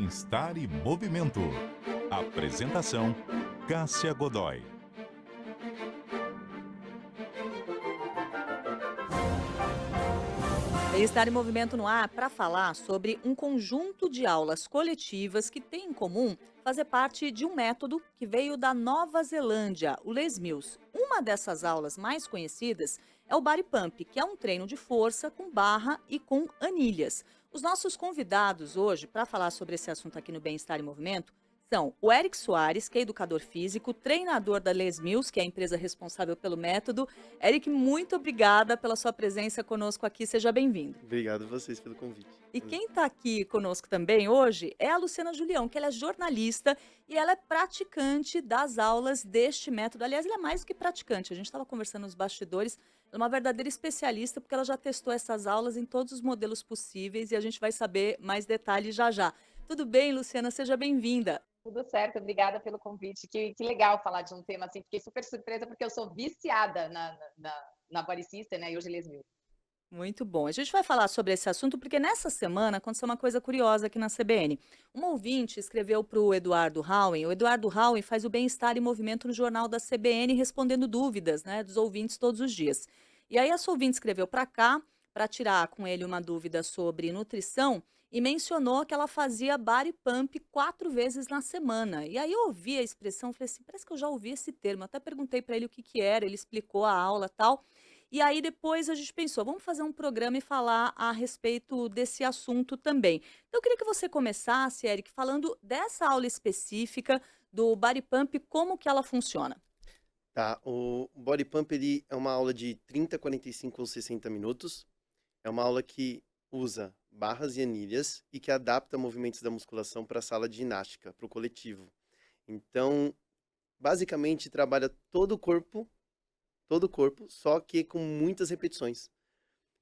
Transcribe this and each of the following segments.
Bem-estar e movimento. Apresentação: Cássia Godoy. Bem-estar em movimento no ar para falar sobre um conjunto de aulas coletivas que tem em comum fazer parte de um método que veio da Nova Zelândia, o Les Mills. Uma dessas aulas mais conhecidas é o Body Pump, que é um treino de força com barra e com anilhas. Os nossos convidados hoje para falar sobre esse assunto aqui no Bem-estar em Movimento são o Eric Soares, que é educador físico, treinador da Les Mills, que é a empresa responsável pelo método. Eric, muito obrigada pela sua presença conosco aqui. Seja bem-vindo. Obrigado a vocês pelo convite. E quem está aqui conosco também hoje é a Luciana Julião, que ela é jornalista e ela é praticante das aulas deste método. Aliás, ela é mais do que praticante. A gente estava conversando nos bastidores. Ela é uma verdadeira especialista porque ela já testou essas aulas em todos os modelos possíveis e a gente vai saber mais detalhes já já. Tudo bem, Luciana? Seja bem-vinda. Tudo certo, obrigada pelo convite. Que legal falar de um tema assim. Fiquei super surpresa porque eu sou viciada na Body System, né? E hoje Les Mills. Muito bom. A gente vai falar sobre esse assunto porque nessa semana aconteceu uma coisa curiosa aqui na CBN. Um ouvinte escreveu para o Eduardo Howen. O Eduardo Howen faz o Bem-Estar em Movimento no jornal da CBN, respondendo dúvidas, né, dos ouvintes todos os dias. E aí essa ouvinte escreveu para cá para tirar com ele uma dúvida sobre nutrição e mencionou que ela fazia body pump 4 vezes na semana. E aí eu ouvi a expressão, falei assim, parece que eu já ouvi esse termo. Até perguntei para ele o que que era, ele explicou a aula, tal. E aí depois a gente pensou, vamos fazer um programa e falar a respeito desse assunto também. Então eu queria que você começasse, Eric, falando dessa aula específica do Body Pump, como que ela funciona. Tá, o Body Pump ele é uma aula de 30, 45 ou 60 minutos. É uma aula que usa barras e anilhas e que adapta movimentos da musculação para a sala de ginástica, para o coletivo. Então, basicamente trabalha todo o corpo, só que com muitas repetições.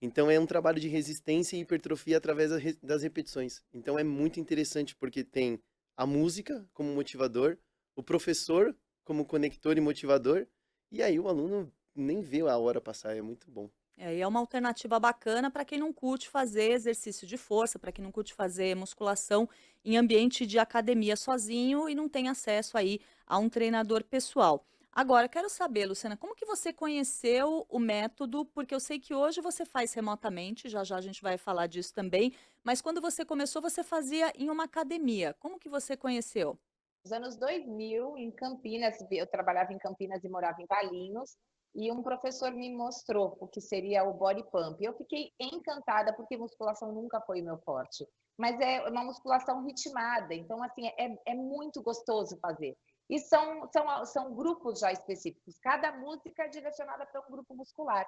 Então é um trabalho de resistência e hipertrofia através das repetições. Então é muito interessante porque tem a música como motivador, o professor como conector e motivador, e aí o aluno nem vê a hora passar, é muito bom. E é uma alternativa bacana para quem não curte fazer exercício de força, para quem não curte fazer musculação em ambiente de academia sozinho e não tem acesso aí a um treinador pessoal. Agora, quero saber, Luciana, como que você conheceu o método? Porque eu sei que hoje você faz remotamente, já já a gente vai falar disso também, mas quando você começou, você fazia em uma academia. Como que você conheceu? Nos anos 2000, em Campinas, eu trabalhava em Campinas e morava em Valinhos, e um professor me mostrou o que seria o Body Pump. Eu fiquei encantada porque musculação nunca foi o meu forte, mas é uma musculação ritmada, então assim é muito gostoso fazer. E são grupos já específicos, cada música é direcionada para um grupo muscular.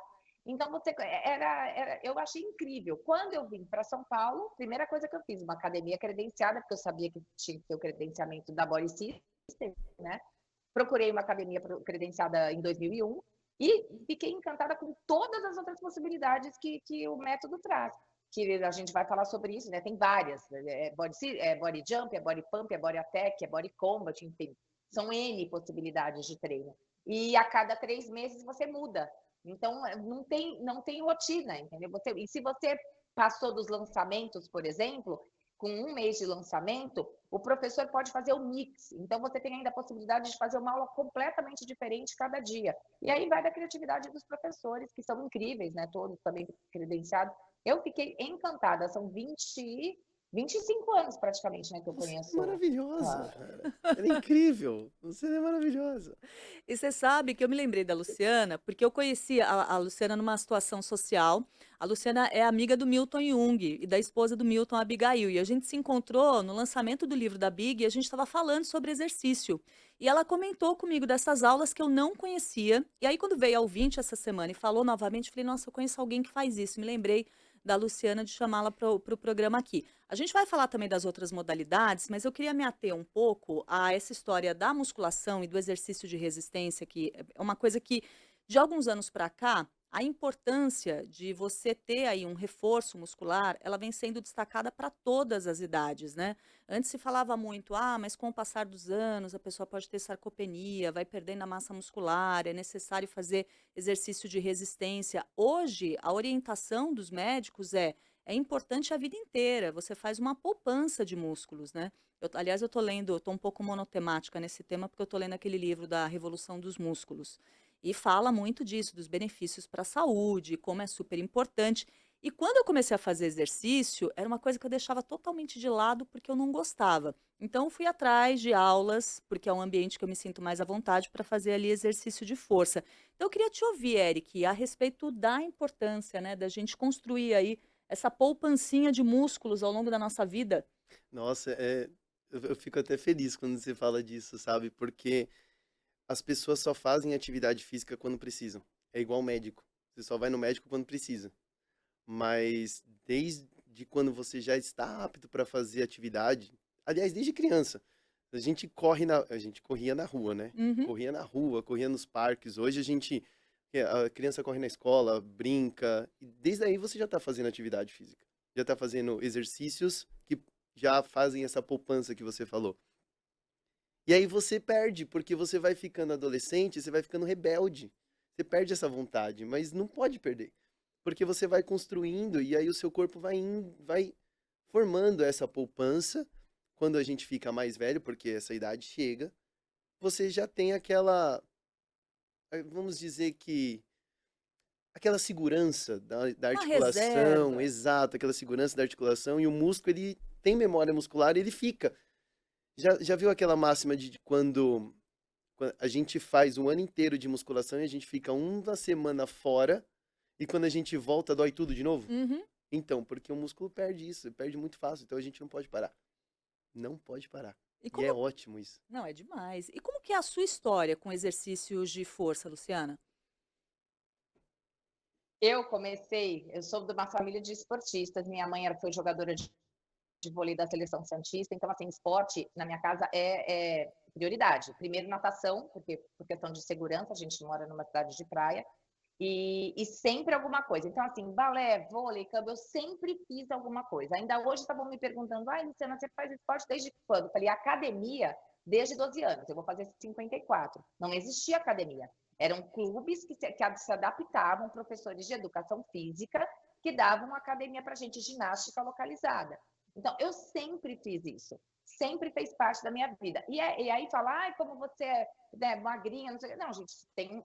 Então eu achei incrível. Quando eu vim para São Paulo, primeira coisa que eu fiz, uma academia credenciada, porque eu sabia que tinha que ter o credenciamento da Body System, né? Procurei uma academia credenciada em 2001 e fiquei encantada com todas as outras possibilidades que o método traz. Que a gente vai falar sobre isso, né? Tem várias. É body jump, é body pump, é body attack, é body combat, enfim. São N possibilidades de treino. E a cada 3 meses você muda. Então, não tem rotina, entendeu? E se você passou dos lançamentos, por exemplo, com 1 mês de lançamento, o professor pode fazer o mix. Então, você tem ainda a possibilidade de fazer uma aula completamente diferente cada dia. E aí vai da criatividade dos professores, que são incríveis, né? Todos também credenciados. Eu fiquei encantada. São 25 anos praticamente, né, que eu Você é conheço. maravilhosa, cara. Ela é incrível. Você é maravilhosa. E você sabe que eu me lembrei da Luciana, porque eu conheci a Luciana numa situação social. A Luciana é amiga do Milton Jung e da esposa do Milton, a Abigail. E a gente se encontrou no lançamento do livro da Big e a gente estava falando sobre exercício. E ela comentou comigo dessas aulas que eu não conhecia. E aí, quando veio a ouvinte essa semana e falou novamente, eu falei, nossa, eu conheço alguém que faz isso. Me lembrei da Luciana de chamá-la para o programa aqui. A gente vai falar também das outras modalidades, mas eu queria me ater um pouco a essa história da musculação e do exercício de resistência, que é uma coisa que, de alguns anos para cá, a importância de você ter aí um reforço muscular, ela vem sendo destacada para todas as idades, né? Antes se falava muito, mas com o passar dos anos a pessoa pode ter sarcopenia, vai perdendo a massa muscular, é necessário fazer exercício de resistência. Hoje, a orientação dos médicos é importante a vida inteira. Você faz uma poupança de músculos, né? Aliás, eu tô lendo, eu tô um pouco monotemática nesse tema, porque eu tô lendo aquele livro da Revolução dos Músculos. E fala muito disso, dos benefícios para a saúde, como é super importante. E quando eu comecei a fazer exercício, era uma coisa que eu deixava totalmente de lado porque eu não gostava. Então, eu fui atrás de aulas, porque é um ambiente que eu me sinto mais à vontade para fazer ali exercício de força. Então, eu queria te ouvir, Eric, a respeito da importância, né, da gente construir aí essa poupancinha de músculos ao longo da nossa vida. Nossa, eu fico até feliz quando você fala disso, sabe? Porque as pessoas só fazem atividade física quando precisam. É igual médico. Você só vai no médico quando precisa. Mas desde quando você já está apto para fazer atividade, aliás, desde criança, a gente corria na rua, né? Uhum. Corria na rua, corria nos parques. Hoje a criança corre na escola, brinca, e desde aí você já está fazendo atividade física. Já está fazendo exercícios que já fazem essa poupança que você falou. E aí você perde, porque você vai ficando adolescente, você vai ficando rebelde. Você perde essa vontade, mas não pode perder. Porque você vai construindo e aí o seu corpo vai formando essa poupança. Quando a gente fica mais velho, porque essa idade chega, você já tem vamos dizer que, aquela segurança da Uma articulação, reserva. exato, aquela segurança da articulação, e o músculo, ele tem memória muscular, ele fica. Já viu aquela máxima de quando a gente faz um ano inteiro de musculação e a gente fica uma semana fora, e quando a gente volta, dói tudo de novo? Uhum. Então, porque o músculo perde isso, perde muito fácil, então a gente não pode parar. Não pode parar. E E é como. ótimo isso. Não, é demais. E como que é a sua história com exercícios de força, Luciana? Eu sou de uma família de esportistas, minha mãe foi jogadora de vôlei da seleção santista, então assim, esporte na minha casa é prioridade. Primeiro natação, porque por questão de segurança, a gente mora numa cidade de praia, e sempre alguma coisa. Então assim, balé, vôlei, câmbio, eu sempre fiz alguma coisa. Ainda hoje estavam me perguntando, ai Luciana, você faz esporte desde quando? Eu falei, academia desde 12 anos, eu vou fazer 54. Não existia academia. Eram clubes que se adaptavam, professores de educação física, que davam academia para gente, ginástica localizada. Então, eu sempre fiz isso. Sempre fez parte da minha vida. E aí falar, ai, como você é, né, magrinha, não sei o quê. Não, gente,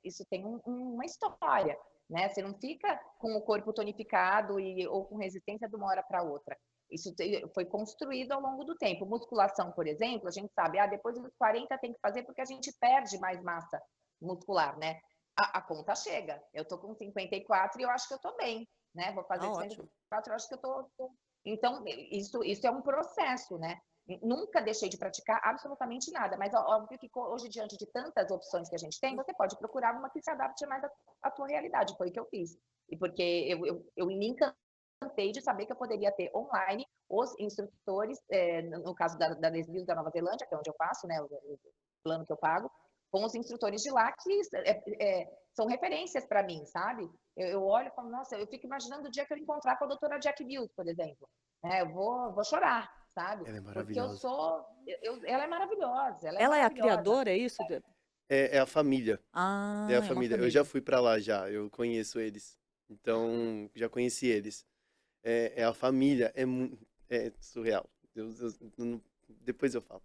isso tem uma história, né? Você não fica com o corpo tonificado ou com resistência de uma hora para outra. Isso foi construído ao longo do tempo. Musculação, por exemplo, a gente sabe, depois dos 40 tem que fazer porque a gente perde mais massa muscular, né? A conta chega. Eu tô com 54 e eu acho que eu tô bem, né? Vou Tá fazer ótimo. 54, eu acho que eu tô. Então, isso é um processo, né? Nunca deixei de praticar absolutamente nada, mas óbvio que hoje, diante de tantas opções que a gente tem, você pode procurar uma que se adapte mais à tua realidade. Foi o que eu fiz. E porque eu me encantei de saber que eu poderia ter online os instrutores, no caso da Lesbios da Nova Zelândia, que é onde eu faço, né? O plano que eu pago, com os instrutores de lá que são referências para mim, sabe? Eu olho e falo, nossa, eu fico imaginando o dia que eu encontrar com a doutora Jack Mills, por exemplo. Eu vou chorar, sabe? Ela é Porque maravilhosa. ela é maravilhosa, ela é Ela é a maravilhosa. criadora, é isso? É a família. É a Ah, é uma família. Eu já família. fui pra lá já, eu conheço eles. Então, já conheci eles. É a família, é surreal. Depois eu falo.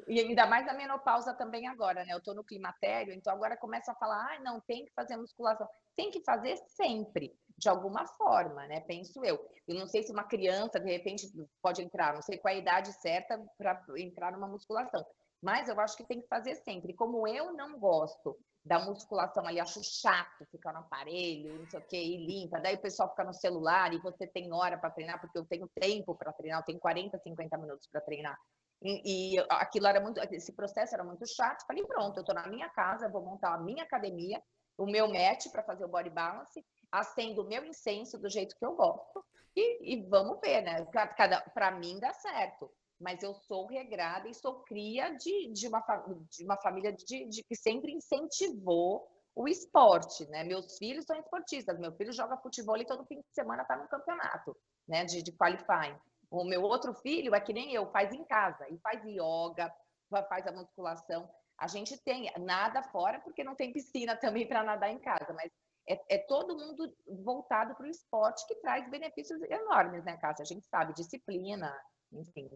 E ainda mais a menopausa também agora, né? Eu tô no climatério, então agora começa a falar, não, tem que fazer musculação. Tem que fazer sempre, de alguma forma, né? Penso eu. Eu não sei se uma criança, de repente, pode entrar, não sei qual é a idade certa para entrar numa musculação. Mas eu acho que tem que fazer sempre. Como eu não gosto da musculação ali, acho chato ficar no aparelho, não sei o que, e limpa. Daí o pessoal fica no celular e você tem hora para treinar, porque eu tenho tempo para treinar, eu tenho 40, 50 minutos para treinar. E aquilo era muito, esse processo era muito chato. Falei, pronto, eu estou na minha casa, vou montar a minha academia, o meu mat para fazer o body balance, acendo o meu incenso do jeito que eu gosto e vamos ver, né? Para mim dá certo. Mas eu sou regrada e sou cria de uma família que sempre incentivou o esporte, né? Meus filhos são esportistas, meu filho joga futebol e todo fim de semana está no campeonato, né? De qualifying. O meu outro filho é que nem eu, faz em casa, e faz yoga, faz a musculação. A gente tem nada fora, porque não tem piscina também para nadar em casa, mas é todo mundo voltado para o esporte, que traz benefícios enormes, né, Cássia? A gente sabe, disciplina, enfim,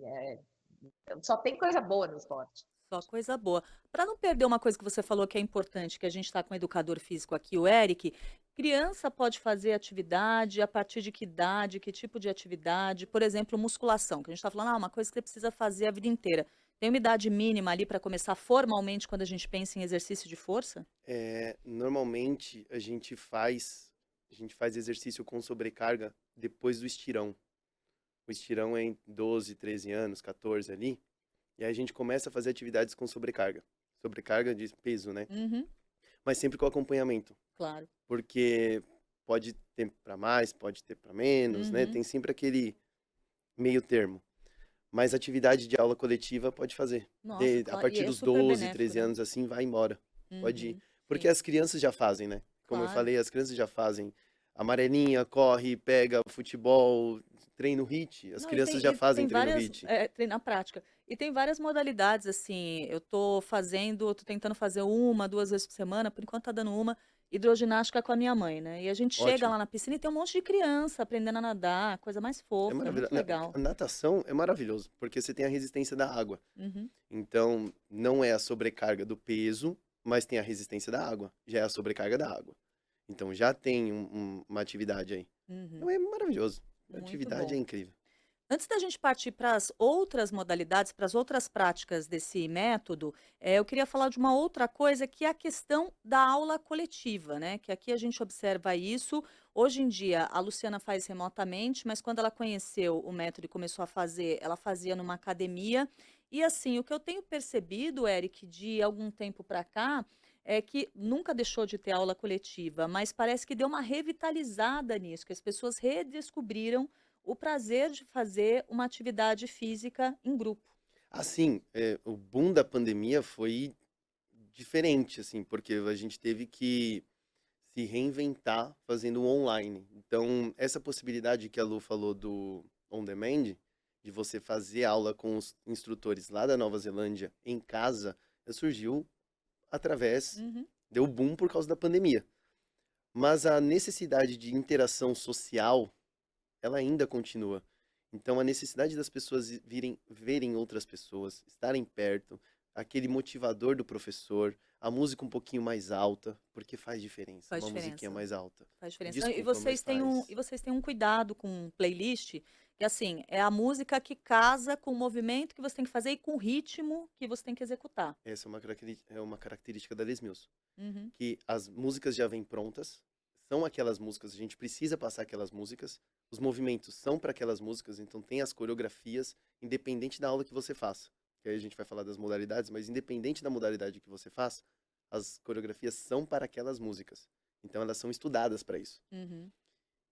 só tem coisa boa no esporte. Só coisa boa. Para não perder uma coisa que você falou que é importante, que a gente está com o educador físico aqui, o Eric, criança pode fazer atividade a partir de que idade, que tipo de atividade? Por exemplo, musculação, que a gente está falando, uma coisa que você precisa fazer a vida inteira. Tem uma idade mínima ali para começar formalmente quando a gente pensa em exercício de força? Normalmente a gente faz exercício com sobrecarga depois do estirão. O estirão é em 12, 13 anos, 14 ali. E aí a gente começa a fazer atividades com sobrecarga. Sobrecarga de peso, né? Uhum, Mas sempre com acompanhamento. claro. Porque pode ter para mais, pode ter para menos, né? Uhum. Tem sempre aquele meio termo. Mas atividade de aula coletiva pode fazer. Nossa, A claro. E partir é dos super 12, benéfico, 13 né? anos assim, vai embora. Pode ir. Uhum, Porque sim, as crianças já fazem, né? Como eu claro. falei, as crianças já fazem. Amarelinha, corre, pega futebol, treino HIIT. As Não, crianças já fazem tem treino várias, HIIT. treinar prática. E tem várias modalidades, assim, tô tentando fazer uma, duas vezes por semana, por enquanto tá dando uma, hidroginástica com a minha mãe, né? E a gente chega Ótimo. lá na piscina e tem um monte de criança aprendendo a nadar, coisa mais É fofa, é maravilhoso. muito legal. A natação é maravilhoso, porque você tem a resistência da água. Uhum, Então, não é a sobrecarga do peso, mas tem a resistência da água. Já é a sobrecarga da água. Então, já tem uma atividade aí. uhum, Então, é maravilhoso. A muito atividade é bom. incrível. Antes da gente partir para as outras modalidades, para as outras práticas desse método, eu queria falar de uma outra coisa que é a questão da aula coletiva, né? Que aqui a gente observa isso. Hoje em dia, a Luciana faz remotamente, mas quando ela conheceu o método e começou a fazer, ela fazia numa academia. E assim, o que eu tenho percebido, Eric, de algum tempo para cá, é que nunca deixou de ter aula coletiva, mas parece que deu uma revitalizada nisso, que as pessoas redescobriram o prazer de fazer uma atividade física em grupo. Assim, o boom da pandemia foi diferente, assim, porque a gente teve que se reinventar fazendo o online. Então, essa possibilidade que a Lu falou do on demand, de você fazer aula com os instrutores lá da Nova Zelândia em casa, surgiu através, Uhum, deu boom por causa da pandemia. Mas a necessidade de interação social, ela ainda continua. Então, a necessidade das pessoas verem outras pessoas, estarem perto, aquele motivador do professor, a música um pouquinho mais alta, porque faz diferença, faz uma musiquinha diferença. mais alta. Faz diferença. Não, Desculpa, mas e faz. vocês têm um cuidado com playlist, que assim, é a música que casa com o movimento que você tem que fazer e com o ritmo que você tem que executar. Essa é uma característica da Les Mills, Uhum, que as músicas já vêm prontas, são aquelas músicas, a gente precisa passar aquelas músicas, os movimentos são para aquelas músicas, então tem as coreografias, independente da aula que você faça. Que aí a gente vai falar das modalidades, mas independente da modalidade que você faça, as coreografias são para aquelas músicas. Então elas são estudadas para isso. uhum.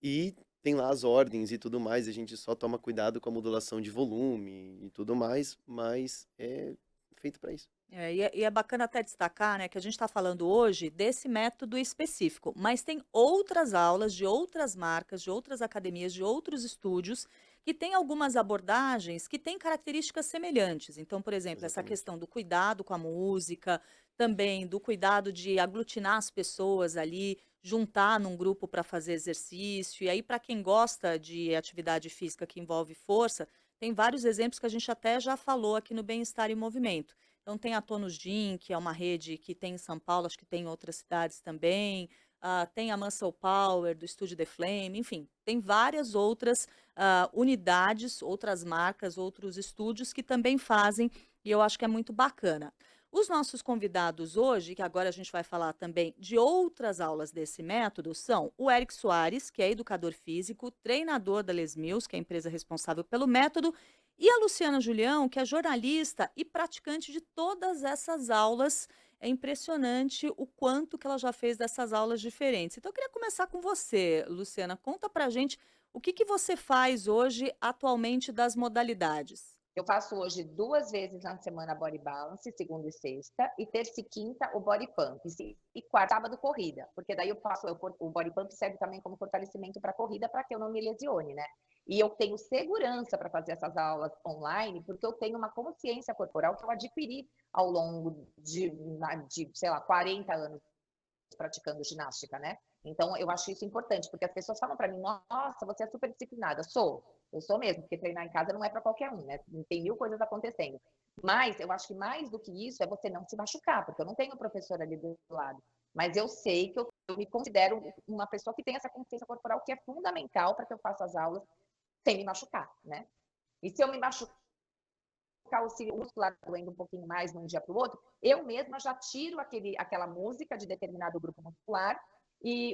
E tem lá as ordens e tudo mais, a gente só toma cuidado com a modulação de volume e tudo mais, mas é feito para isso. E é bacana até destacar, né, que a gente está falando hoje desse método específico, mas tem outras aulas de outras marcas, de outras academias, de outros estúdios, que têm algumas abordagens que têm características semelhantes. Então, por exemplo, essa Exatamente. questão do cuidado com a música, também do cuidado de aglutinar as pessoas ali, juntar num grupo para fazer exercício. E aí, para quem gosta de atividade física que envolve força, tem vários exemplos que a gente até já falou aqui no Bem-Estar em Movimento. Então tem a Tonus Gym, que é uma rede que tem em São Paulo, acho que tem em outras cidades também. Tem a Muscle Power, do Estúdio The Flame, enfim, tem várias outras unidades, outras marcas, outros estúdios que também fazem, e eu acho que é muito bacana. Os nossos convidados hoje, que agora a gente vai falar também de outras aulas desse método, são o Eric Soares, que é educador físico, treinador da Les Mills, que é a empresa responsável pelo método, e a Luciana Julião, que é jornalista e praticante de todas essas aulas. É impressionante o quanto que ela já fez dessas aulas diferentes. Então, eu queria começar com você, Luciana. Conta pra gente o que que você faz hoje, atualmente, das modalidades. Eu faço hoje 2 vezes na semana body balance, segunda e sexta, e terça e quinta o body pump, e quarta, sábado corrida, porque daí o body pump serve também como fortalecimento para corrida, para que eu não me lesione, né? E eu tenho segurança para fazer essas aulas online, porque eu tenho uma consciência corporal que eu adquiri ao longo de sei lá, 40 anos praticando ginástica, né? Então, eu acho isso importante, porque as pessoas falam para mim, nossa, você é super disciplinada. Eu sou mesmo, porque treinar em casa não é para qualquer um, né? Tem mil coisas acontecendo. Mas eu acho que mais do que isso é você não se machucar, porque eu não tenho professor ali do lado. Mas eu sei que eu me considero uma pessoa que tem essa consciência corporal que é fundamental para que eu faça as aulas sem me machucar, né? E se eu me machucar, o cílio muscular doendo um pouquinho mais de um dia para o outro, eu mesma já tiro aquela música de determinado grupo muscular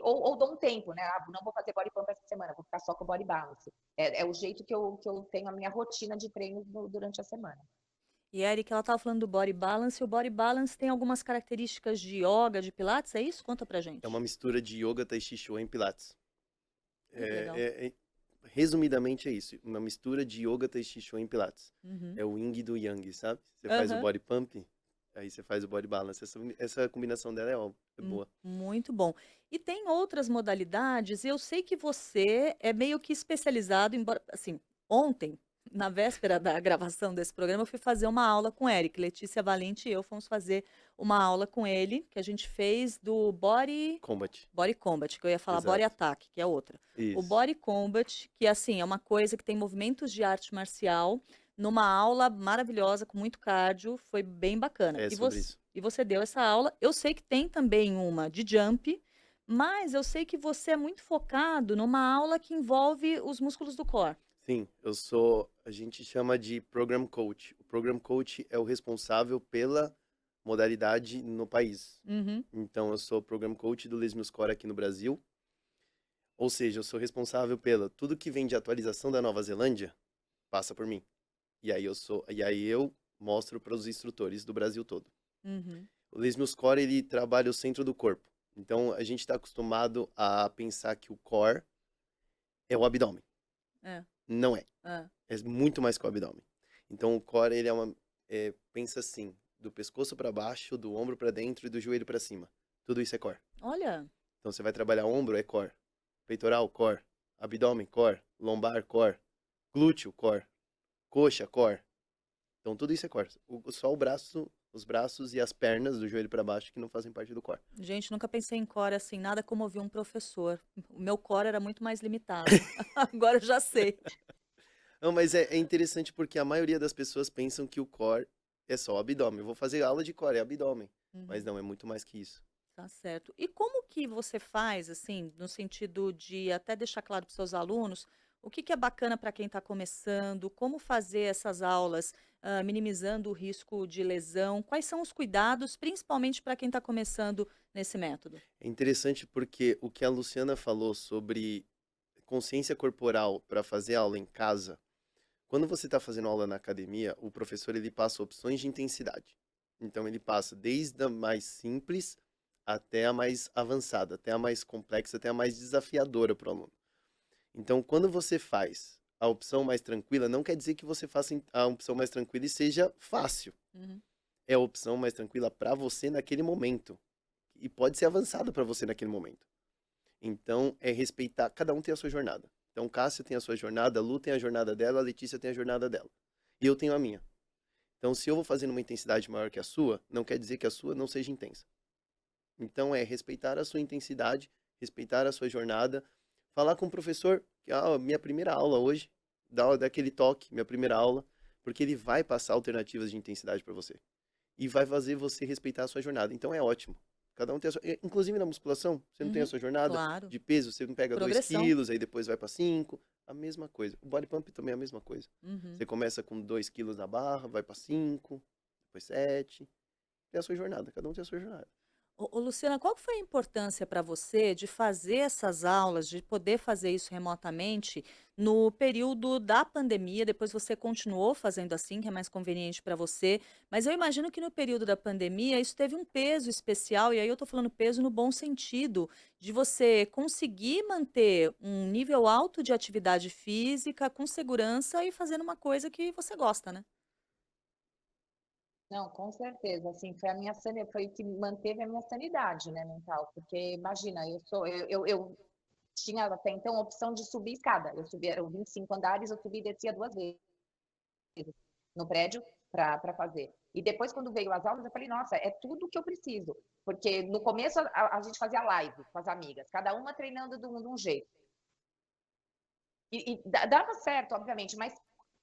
ou dou um tempo, né? Ah, não vou fazer body pump essa semana, vou ficar só com body balance. É o jeito que eu tenho a minha rotina de treinos durante a semana. E a Erika, ela estava falando do body balance, e o body balance tem algumas características de yoga, de pilates, é isso? Conta pra gente. É uma mistura de yoga, tai chi chuan e pilates. Legal. Resumidamente é isso, uma mistura de yoga, tai chi chuan e pilates. Uhum. É o yin do yang, sabe? Você faz o Aham. body pump, aí você faz o body balance. Essa combinação dela é boa. Muito bom. E tem outras modalidades, e eu sei que você é meio que especializado, embora, assim, ontem, na véspera da gravação desse programa, eu fui fazer uma aula com o Eric, Letícia Valente e eu fomos fazer uma aula com ele, que a gente fez do Combat. Body Combat, que eu ia falar Body Exato. Attack, que é outra. O Isso. Body Combat, que assim, é uma coisa que tem movimentos de arte marcial, numa aula maravilhosa, com muito cardio, foi bem bacana. É sobre isso. E você deu essa aula. Eu sei que tem também uma de jump, mas eu sei que você é muito focado numa aula que envolve os músculos do core. Sim, a gente chama de Program Coach. O Program Coach é o responsável pela modalidade no país. Uhum. Então, eu sou Program Coach do Les Mills Core aqui no Brasil. Ou seja, eu sou responsável pela tudo que vem de atualização da Nova Zelândia, passa por mim. E aí eu mostro para os instrutores do Brasil todo. Uhum. O Les Mills Core, ele trabalha o centro do corpo. Então, a gente está acostumado a pensar que o core é o abdômen. É. Não é. É. É muito mais que o abdômen. Então, o core, ele pensa assim, do pescoço para baixo, do ombro para dentro e do joelho para cima. Tudo isso é core. Olha, Então, você vai trabalhar ombro, é core. Peitoral, core. Abdômen, core. Lombar, core. Glúteo, core. Coxa, core. Então, tudo isso é core. Só os braços e as pernas do joelho para baixo que não fazem parte do core. gente, nunca pensei em core assim, nada como ouvir um professor. O meu core era muito mais limitado. Agora eu já sei. Não, mas é interessante porque a maioria das pessoas pensam que o core é só o abdômen. Eu vou fazer aula de core, é abdômen. Mas não, é muito mais que isso. Tá certo. E como que você faz, assim, no sentido de até deixar claro para os seus alunos, o que que é bacana para quem está começando, como fazer essas aulas, minimizando o risco de lesão, quais são os cuidados, principalmente para quem está começando nesse método? É interessante porque o que a Luciana falou sobre consciência corporal para fazer aula em casa, quando você está fazendo aula na academia, o professor ele passa opções de intensidade. Então ele passa desde a mais simples até a mais avançada, até a mais complexa, até a mais desafiadora para o aluno. Então, quando você faz a opção mais tranquila, não quer dizer que você faça a opção mais tranquila e seja fácil. Uhum. É a opção mais tranquila para você naquele momento. E pode ser avançada para você naquele momento. Então, é respeitar. Cada um tem a sua jornada. Então, Cássia tem a sua jornada, a Lu tem a jornada dela, a Letícia tem a jornada dela. E eu tenho a minha. Então, se eu vou fazer numa intensidade maior que a sua, não quer dizer que a sua não seja intensa. Então, é respeitar a sua intensidade, respeitar a sua jornada, falar com o professor, que minha primeira aula hoje, dar aquele toque, minha primeira aula, porque ele vai passar alternativas de intensidade para você. E vai fazer você respeitar a sua jornada. Então, é ótimo. Cada um tem a sua... Inclusive na musculação, você não tem a sua jornada Claro. de peso, você não pega 2 Progressão. quilos, aí depois vai para 5, a mesma coisa. O body pump também é a mesma coisa. Uhum. Você começa com 2 quilos na barra, vai para 5, depois 7, tem a sua jornada, cada um tem a sua jornada. Ô, Luciana, qual que foi a importância para você de fazer essas aulas, de poder fazer isso remotamente no período da pandemia? Depois você continuou fazendo assim, que é mais conveniente para você. Mas eu imagino que no período da pandemia isso teve um peso especial, e aí eu estou falando peso no bom sentido, de você conseguir manter um nível alto de atividade física com segurança e fazendo uma coisa que você gosta, né? Não, com certeza, assim, foi o que manteve a minha sanidade, né, mental, porque imagina, eu tinha até então a opção de subir escada, eu subia, eram 25 andares, eu subia e descia 2 vezes no prédio para fazer. E depois, quando veio as aulas, eu falei, nossa, é tudo que eu preciso. Porque no começo a gente fazia live com as amigas, cada uma treinando de um jeito. E dava certo, obviamente, mas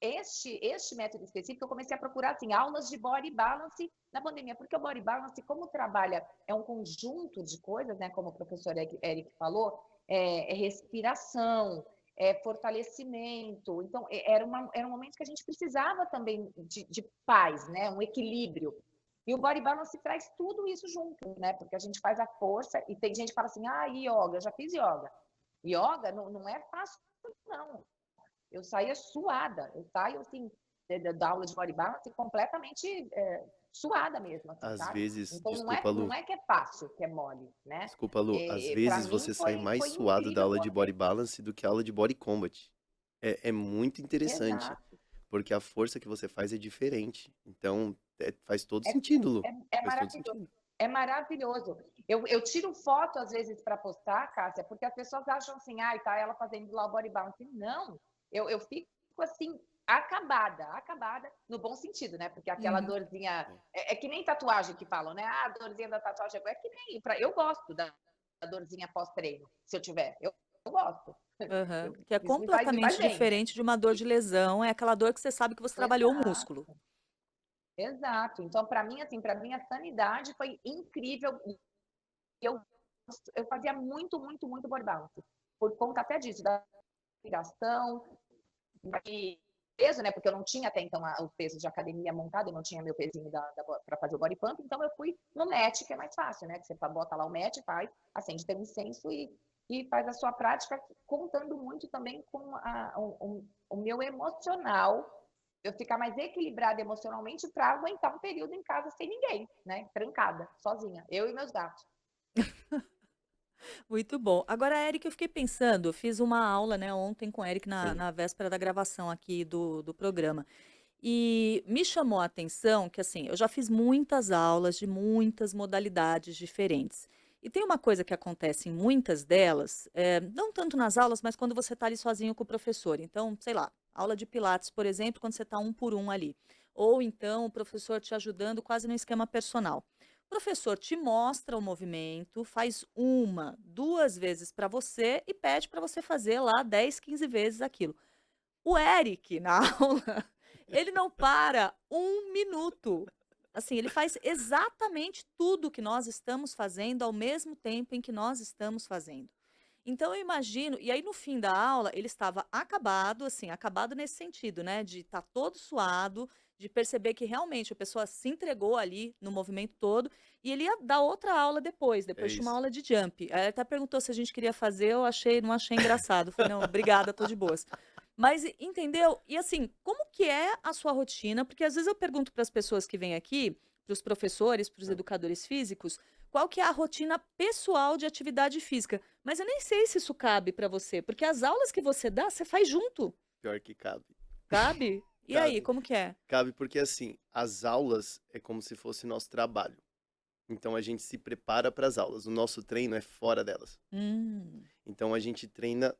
este método específico eu comecei a procurar assim, aulas de body balance na pandemia, porque o body balance, como trabalha, é um conjunto de coisas, né, como o professor Eric falou, é respiração, é fortalecimento. Então, era um momento que a gente precisava também de paz, né, um equilíbrio. E o body balance traz tudo isso junto, né, porque a gente faz a força, e tem gente que fala assim, yoga, eu já fiz yoga. Yoga não é fácil, não. Eu saía suada, eu saio assim, da aula de body balance completamente suada mesmo, assim, Às sabe? vezes, Então desculpa, não Lu. é que é fácil, que é mole, né? Desculpa, Lu. Às Para vezes mim você sai mais foi suado da incrível aula de body porque balance do que a aula de body combat. É muito interessante, exato, porque a força que você faz é diferente. Então, faz todo é, sentido, Lu. é Faz todo maravilhoso. sentido. É maravilhoso. Eu tiro foto, às vezes, para postar, Cássia, porque as pessoas acham assim, tá ela fazendo lá o body balance. Não, eu fico assim, acabada, no bom sentido, né? Porque aquela Uhum. dorzinha. É que nem tatuagem que falam, né? A dorzinha da tatuagem é que nem. Eu gosto da dorzinha pós-treino, se eu tiver. Eu gosto. Aham. Que é Isso me faz completamente bem. diferente de uma dor de lesão, é aquela dor que você sabe que você trabalhou o músculo. Exato. Exato. Então, para mim, assim, para minha sanidade foi incrível. Eu, eu fazia muito, muito, muito body balance. Por conta até disso, da respiração, e peso, né? Porque eu não tinha até então o peso de academia montado, eu não tinha meu pezinho para fazer o body pump, então eu fui no mat, que é mais fácil, né? Que você bota lá o mat, faz, acende teu incenso e faz a sua prática, contando muito também com o meu emocional, eu ficar mais equilibrada emocionalmente para aguentar um período em casa sem ninguém, né? Trancada, sozinha, eu e meus gatos. Muito bom. Agora, Eric, eu fiquei pensando, eu fiz uma aula, né, ontem com o Eric na, Sim. na véspera da gravação aqui do programa. E me chamou a atenção que, assim, eu já fiz muitas aulas de muitas modalidades diferentes. E tem uma coisa que acontece em muitas delas, não tanto nas aulas, mas quando você está ali sozinho com o professor. Então, sei lá, aula de Pilates, por exemplo, quando você está um por um ali. Ou então o professor te ajudando quase no esquema personal. O professor te mostra o movimento, faz uma, duas vezes para você e pede para você fazer lá 10, 15 vezes aquilo. O Eric, na aula, ele não para um minuto. Assim, ele faz exatamente tudo que nós estamos fazendo ao mesmo tempo em que nós estamos fazendo. Então eu imagino, e aí no fim da aula ele estava acabado, assim, acabado nesse sentido, né, de estar todo suado, de perceber que realmente a pessoa se entregou ali no movimento todo, e ele ia dar outra aula depois, É depois tinha uma isso. aula de jump. Aí ele até perguntou se a gente queria fazer, não achei engraçado. Eu falei, não, obrigada, tô de boas. Mas entendeu? E assim, como que é a sua rotina? Porque às vezes eu pergunto para as pessoas que vêm aqui, para os professores, para os educadores físicos, qual que é a rotina pessoal de atividade física? Mas eu nem sei se isso cabe para você, porque as aulas que você dá, você faz junto, Pior que cabe. cabe? E aí, Cabe. como que é? Cabe porque, assim, as aulas é como se fosse nosso trabalho. Então, a gente se prepara para as aulas. O nosso treino é fora delas. Hum, Então, a gente treina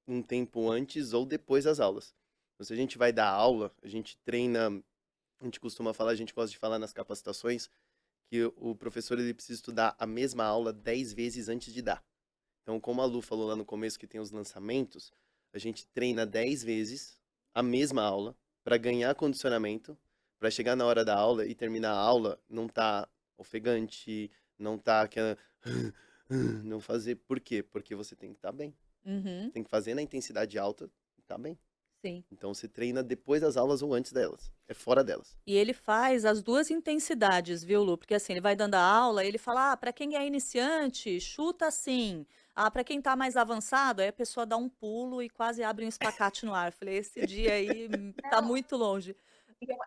um tempo antes ou depois das aulas. Então, se a gente vai dar aula, a gente treina, a gente costuma falar, a gente gosta de falar nas capacitações, que o professor ele precisa estudar a mesma aula 10 vezes antes de dar. Então, como a Lu falou lá no começo que tem os lançamentos, a gente treina 10 vezes a mesma aula para ganhar condicionamento, para chegar na hora da aula e terminar a aula, não tá ofegante, não tá aquela... não fazer. Por quê? Porque você tem que estar bem. uhum, Tem que fazer na intensidade alta e tá bem. sim. Então, você treina depois das aulas ou antes delas. É fora delas. E ele faz as duas intensidades, viu, Lu? Porque assim, ele vai dando a aula, ele fala: para quem é iniciante, chuta assim. Ah, para quem tá mais avançado, aí a pessoa dá um pulo e quase abre um espacate no ar. Falei, esse dia aí tá Não, muito longe. e eu,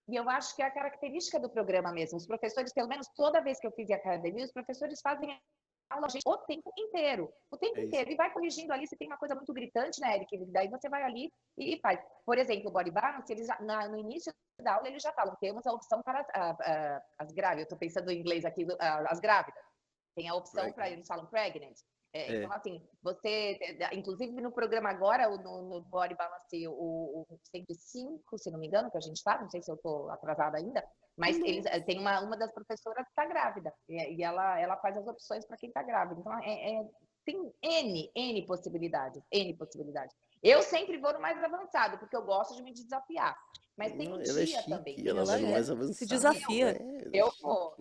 e eu acho que é a característica do programa mesmo. Os professores, pelo menos toda vez que eu fiz em academia, os professores fazem aula gente, o tempo inteiro. O tempo É isso. inteiro. E vai corrigindo ali se tem uma coisa muito gritante, né, Eric? Daí você vai ali e faz. Por exemplo, o body balance, eles no início da aula, eles já falam, temos a opção para as grávidas. Eu estou pensando em inglês aqui, as grávidas. Tem a opção para, Pregnant. eles falam pregnant. É. Então, assim, você, inclusive no programa agora, no Body Balance, o 105, se não me engano, que a gente está, não sei se eu estou atrasada ainda, mas eles, tem uma das professoras que está grávida, e ela faz as opções para quem está grávida. Então, tem N possibilidades, N possibilidades. Eu sempre vou no mais avançado, porque eu gosto de me desafiar. Mas tem Não, um ela é dia também. chique, Tem um ela vai no Ela mais se avançado. desafia. Ela é eu chique. vou.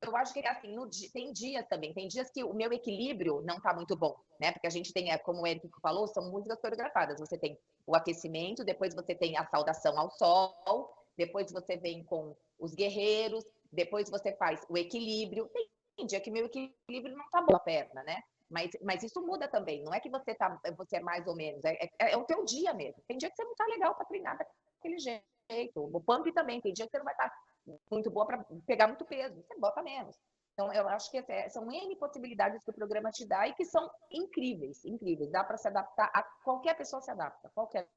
Eu acho que assim, tem dias também, tem dias que o meu equilíbrio não tá muito bom, né? Porque a gente tem, como o Érico falou, são músicas coreografadas. Você tem o aquecimento, depois você tem a saudação ao sol, depois você vem com os guerreiros, depois você faz o equilíbrio. Tem dia que meu equilíbrio não tá bom a perna, né? Mas isso muda também. Não é que você é mais ou menos, é o teu dia mesmo. Tem dia que você não tá legal para treinar daquele jeito. O pump também, tem dia que você não vai estar muito boa para pegar muito peso, você bota menos. Então, eu acho que são N possibilidades que o programa te dá e que são incríveis, incríveis. Dá para se adaptar, qualquer pessoa se adapta, qualquer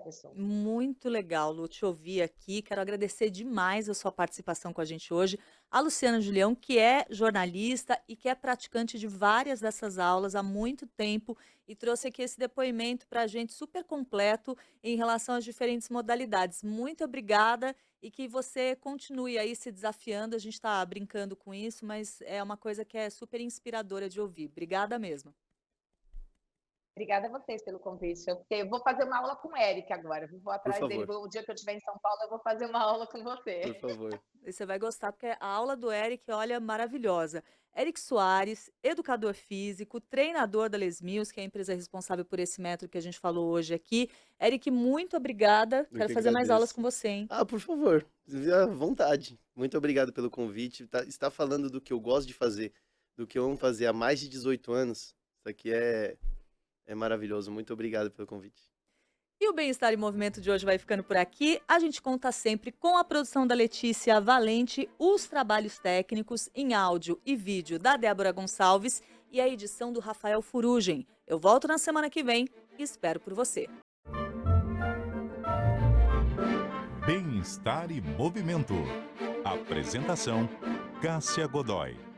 pessoa. Muito legal, Lu, te ouvir aqui. Quero agradecer demais a sua participação com a gente hoje. A Luciana Julião, que é jornalista e que é praticante de várias dessas aulas há muito tempo e trouxe aqui esse depoimento para a gente super completo em relação às diferentes modalidades. Muito obrigada e que você continue aí se desafiando. A gente está brincando com isso, mas é uma coisa que é super inspiradora de ouvir. Obrigada mesmo. Obrigada a vocês pelo convite. Eu vou fazer uma aula com o Eric agora. Vou atrás dele. favor. O dia que eu estiver em São Paulo, eu vou fazer uma aula com você. Por favor. E você vai gostar, porque a aula do Eric, olha, maravilhosa. Eric Soares, educador físico, treinador da Les Mills, que é a empresa responsável por esse método que a gente falou hoje aqui. Eric, muito obrigada. Eu Quero que fazer mais aulas agradeço. com você, hein? Ah, por favor, à vontade. Muito obrigado pelo convite. Está falando do que eu gosto de fazer, do que eu amo fazer há mais de 18 anos. Isso aqui é maravilhoso. Muito obrigado pelo convite. E o Bem-Estar em Movimento de hoje vai ficando por aqui. A gente conta sempre com a produção da Letícia Valente, os trabalhos técnicos em áudio e vídeo da Débora Gonçalves e a edição do Rafael Furugem. Eu volto na semana que vem e espero por você. Bem-Estar e Movimento. Apresentação: Cássia Godoy.